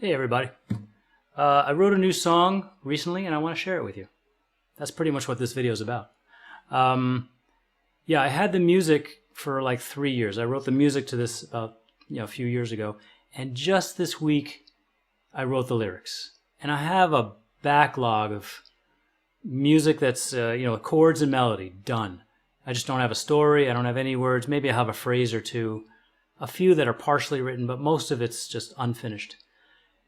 Hey everybody. I wrote a new song recently and I want to share it with you. That's pretty much what this video is about. Yeah, I had the music for like 3 years. I wrote the music to this about a few years ago, and just this week I wrote the lyrics. And I have a backlog of music that's chords and melody done. I just don't have a story. I don't have any words. Maybe I have a phrase or two, a few that are partially written, but most of it's just unfinished.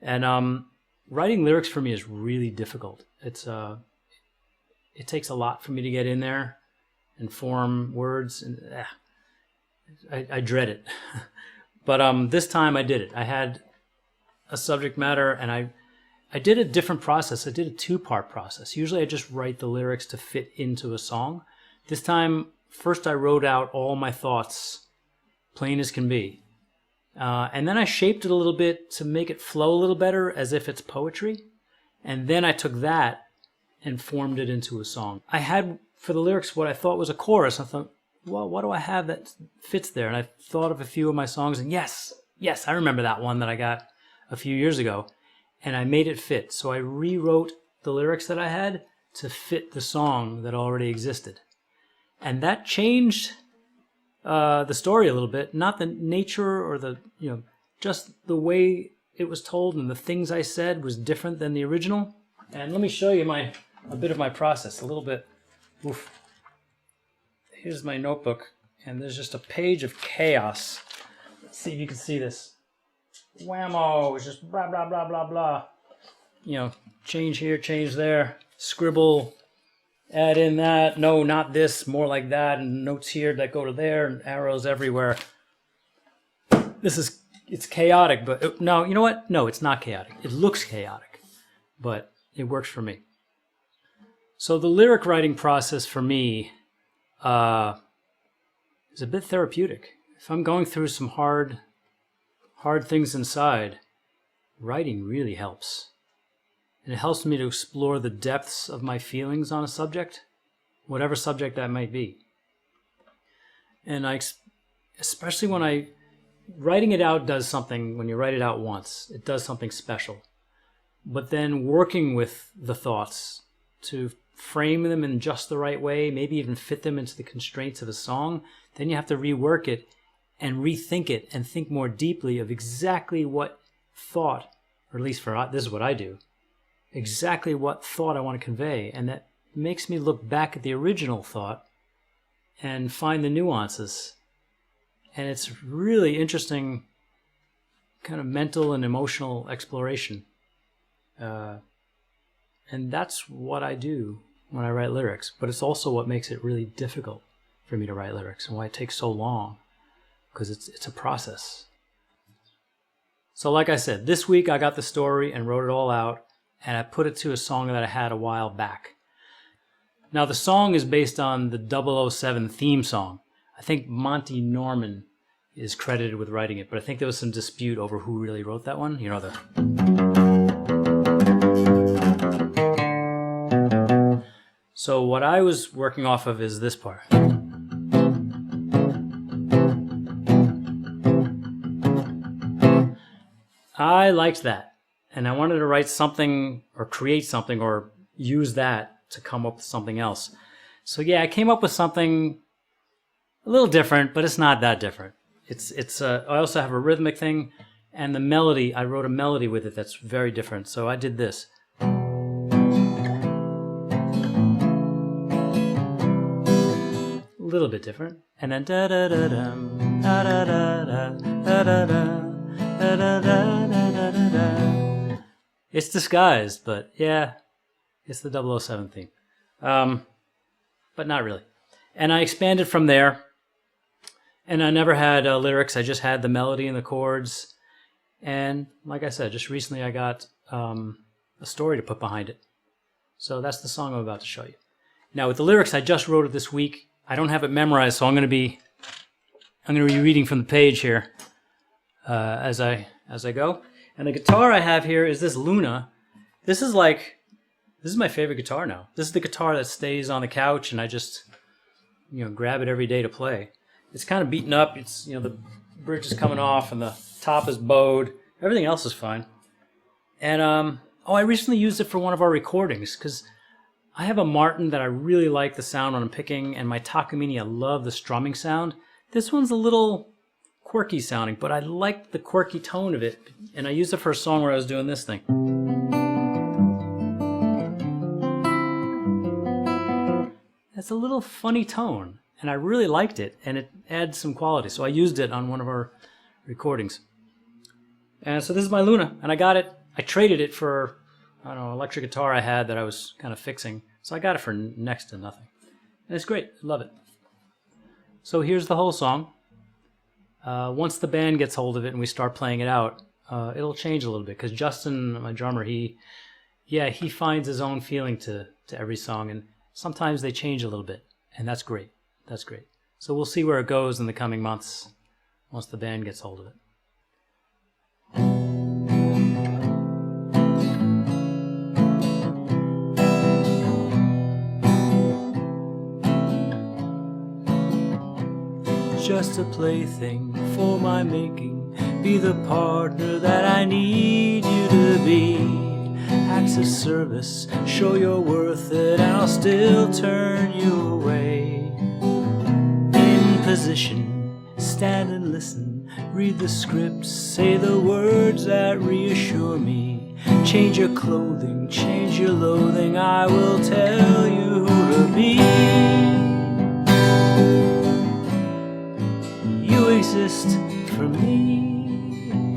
And writing lyrics for me is really difficult. It takes a lot for me to get in there and form words, and I dread it. But this time I did it. I had a subject matter, and I did a different process. I did a two-part process. Usually I just write the lyrics to fit into a song. This time, first I wrote out all my thoughts, plain as can be. And then I shaped it a little bit to make it flow a little better, as if it's poetry. And then I took that and formed it into a song. I had, for the lyrics, what I thought was a chorus. I thought, well, what do I have that fits there? And I thought of a few of my songs, and yes, I remember that one that I got a few years ago. And I made it fit. So I rewrote the lyrics that I had to fit the song that already existed. And that changed the story a little bit. Not the nature or the, just the way it was told, and the things I said was different than the original. And let me show you a bit of my process, a little bit. Oof. Here's my notebook, and there's just a page of chaos. Let's see if you can see this. Whammo, it's just blah, blah, blah, blah, blah. Change here, change there, scribble, add in that, no, not this, more like that, and notes here that go to there, and arrows everywhere. It's chaotic, but no, you know what? No, it's not chaotic. It looks chaotic, but it works for me. So the lyric writing process for me is a bit therapeutic. If I'm going through some hard things inside, writing really helps. And it helps me to explore the depths of my feelings on a subject, whatever subject that might be. And especially when writing it out does something, when you write it out once, it does something special. But then working with the thoughts to frame them in just the right way, maybe even fit them into the constraints of a song, then you have to rework it and rethink it and think more deeply of exactly what thought, or at least this is what I do, exactly what thought I want to convey. And that makes me look back at the original thought and find the nuances. And it's really interesting kind of mental and emotional exploration. And that's what I do when I write lyrics. But it's also what makes it really difficult for me to write lyrics, and why it takes so long, because it's a process. So like I said, this week I got the story and wrote it all out, and I put it to a song that I had a while back. Now the song is based on the 007 theme song. I think Monty Norman is credited with writing it, but I think there was some dispute over who really wrote that one. So what I was working off of is this part. I liked that, and I wanted to write something or create something or use that to come up with something else. So yeah, I came up with something a little different, but it's not that different. I also have a rhythmic thing, and the melody, I wrote a melody with it that's very different. So I did this. A little bit different, and then da da da dum, da da da da da da da da da da da. It's disguised, but yeah, it's the 007 theme, but not really. And I expanded from there, and I never had lyrics. I just had the melody and the chords, and like I said, just recently I got a story to put behind it. So that's the song I'm about to show you. Now with the lyrics, I just wrote it this week. I don't have it memorized, so I'm going to be reading from the page here as I go. And the guitar I have here is this Luna. This is my favorite guitar now. This is the guitar that stays on the couch, and I just grab it every day to play. It's kind of beaten up. It's the bridge is coming off, and the top is bowed. Everything else is fine. And I recently used it for one of our recordings because I have a Martin that I really like the sound when I'm picking, and my Takamine, I love the strumming sound. This one's a little quirky sounding, but I like the quirky tone of it, and I used it for a song where I was doing this thing. It's a little funny tone, and I really liked it, and it adds some quality, so I used it on one of our recordings. And so this is my Luna, and I got it, I traded it for, I don't know, electric guitar I had that I was kind of fixing. So I got it for next to nothing. And it's great. I love it. So here's the whole song. Once the band gets hold of it and we start playing it out, it'll change a little bit. Because Justin, my drummer, he finds his own feeling to every song. And sometimes they change a little bit. And that's great. That's great. So we'll see where it goes in the coming months once the band gets hold of it. Just a plaything for my making, be the partner that I need you to be. Acts of service, show you're worth it, and I'll still turn you away. In position, stand and listen, read the script, say the words that reassure me. Change your clothing, change your loathing, I will tell you who to be. Exist for me.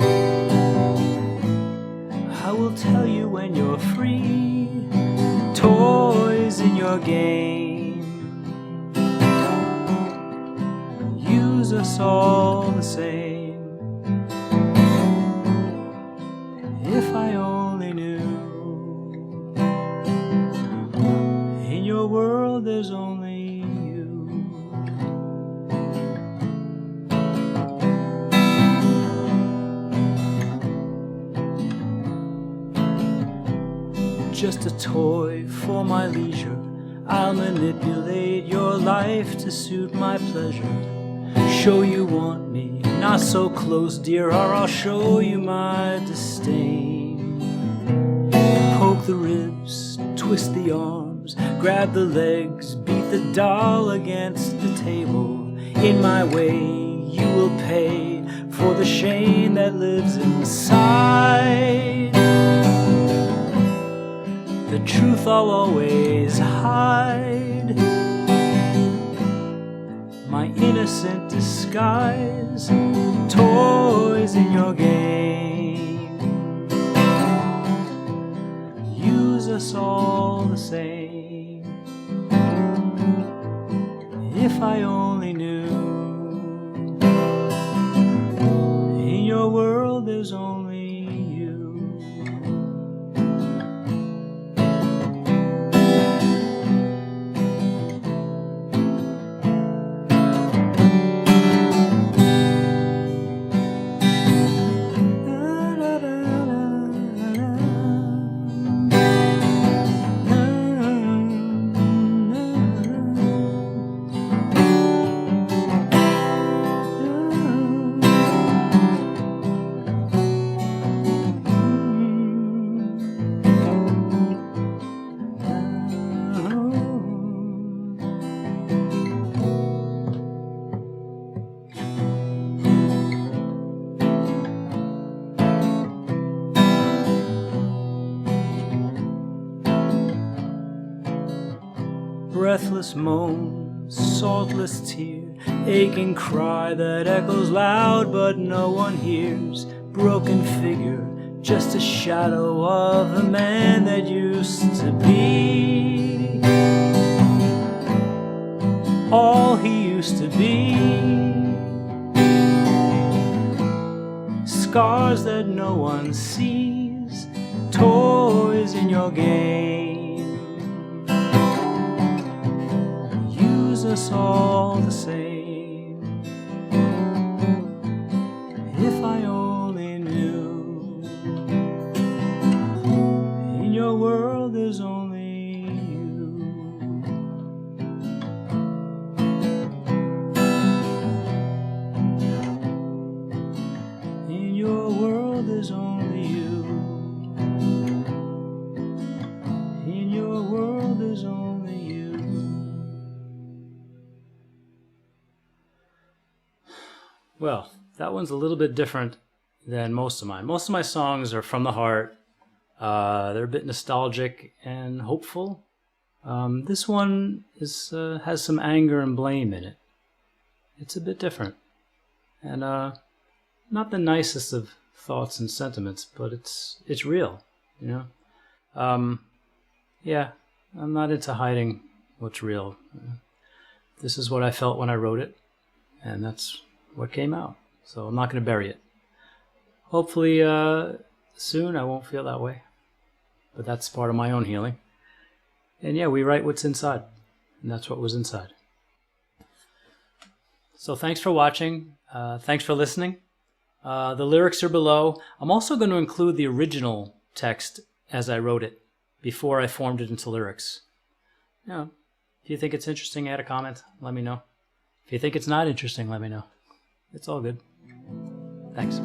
I will tell you when you're free. Toys in your game. Use us all the same. If I only knew. In your world there's only just a toy for my leisure. I'll manipulate your life to suit my pleasure. Show you want me, not so close, dear, or I'll show you my disdain. Poke the ribs, twist the arms, grab the legs, beat the doll against the table. In my way, you will pay for the shame that lives inside. The truth I'll always hide. My innocent disguise. Toys in your game. Use us all the same. If I only knew. In your world there's only breathless moan, saltless tear, aching cry that echoes loud but no one hears. Broken figure, just a shadow of the man that used to be. All he used to be. Scars that no one sees, toys in your game. Us all the same. If I only knew. In your world there's only you. In your world there's only you. Well, that one's a little bit different than most of mine. Most of my songs are from the heart. They're a bit nostalgic and hopeful. This one has some anger and blame in it. It's a bit different. And not the nicest of thoughts and sentiments, but it's real, you know? Yeah, I'm not into hiding what's real. This is what I felt when I wrote it, and that's what came out. So I'm not going to bury it. Hopefully soon I won't feel that way, but that's part of my own healing. And yeah, we write what's inside, and that's what was inside. So thanks for watching. Thanks for listening. The lyrics are below. I'm also going to include the original text as I wrote it before I formed it into lyrics. You know, if you think it's interesting, add a comment. Let me know. If you think it's not interesting, let me know. It's all good. Thanks.